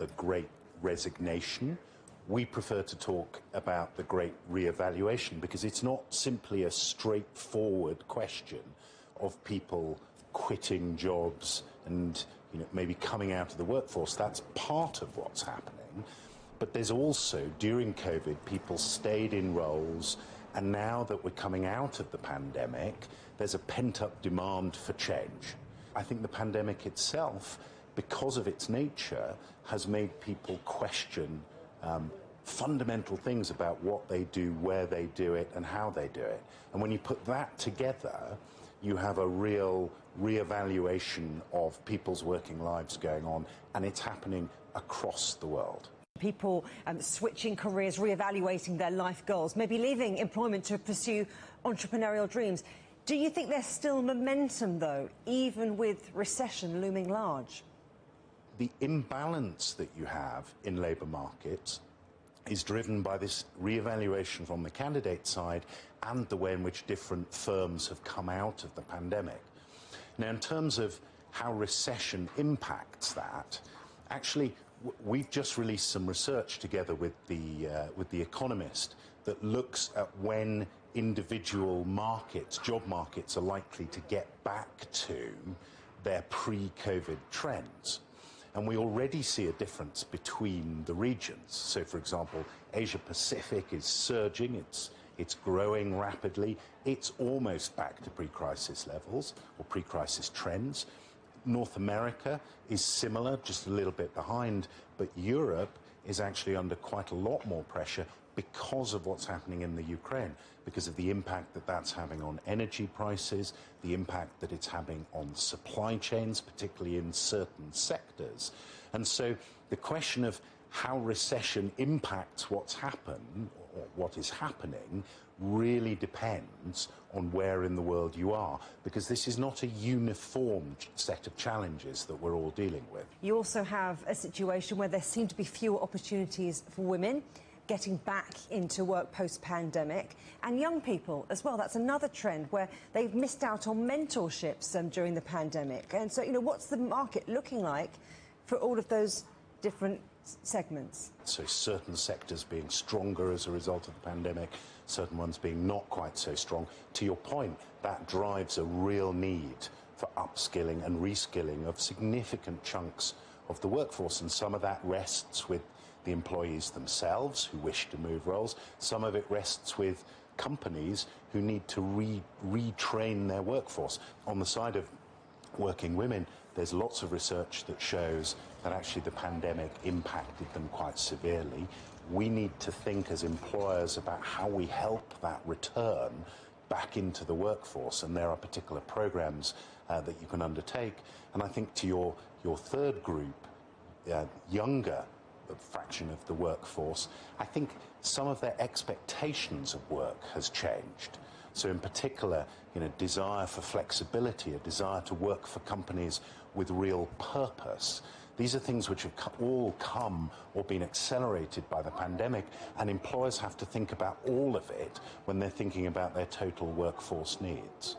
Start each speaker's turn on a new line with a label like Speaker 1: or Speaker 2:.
Speaker 1: the Great Resignation. We prefer to talk about the Great Reevaluation because it's not simply a straightforward question of people quitting jobs and maybe coming out of the workforce. That's part of what's happening. But there's also, during COVID, people stayed in roles, and now that we're coming out of the pandemic, there's a pent-up demand for change. I think the pandemic itself, because of its nature, has made people question fundamental things about what they do, where they do it, and how they do it. And when you put that together, you have a real reevaluation of people's working lives going on, and it's happening across the world.
Speaker 2: People switching careers, reevaluating their life goals, maybe leaving employment to pursue entrepreneurial dreams. Do you think there's still momentum, though, even with recession looming large?
Speaker 1: The imbalance that you have in labour markets is driven by this reevaluation from the candidate side and the way in which different firms have come out of the pandemic. Now, in terms of how recession impacts that, actually, we've just released some research together with the Economist that looks at when individual markets, job markets, are likely to get back to their pre-COVID trends. And we already see a difference between the regions. So, for example, Asia Pacific is surging, it's growing rapidly, it's almost back to pre-crisis levels or pre-crisis trends. North America is similar, just a little bit behind, but Europe is actually under quite a lot more pressure because of what's happening in the Ukraine, because of the impact that that's having on energy prices, the impact that it's having on supply chains, particularly in certain sectors. And so the question of how recession impacts what's happened or what is happening really depends on where in the world you are, because this is not a uniform set of challenges that we're all dealing with.
Speaker 2: You also have a situation where there seem to be fewer opportunities for women getting back into work post-pandemic, and young people as well. That's another trend where they've missed out on mentorships during the pandemic. And so, what's the market looking like for all of those different segments?
Speaker 1: So certain sectors being stronger as a result of the pandemic, certain ones being not quite so strong. To your point, that drives a real need for upskilling and reskilling of significant chunks of the workforce, and some of that rests with the employees themselves who wish to move roles. Some of it rests with companies who need to retrain their workforce. On the side of working women, there's lots of research that shows that actually the pandemic impacted them quite severely. We need to think as employers about how we help that return back into the workforce, and there are particular programs that you can undertake. And I think to your third group, younger fraction of the workforce, I think some of their expectations of work has changed. So in particular, desire for flexibility, a desire to work for companies with real purpose. These are things which have all come or been accelerated by the pandemic, and employers have to think about all of it when they're thinking about their total workforce needs.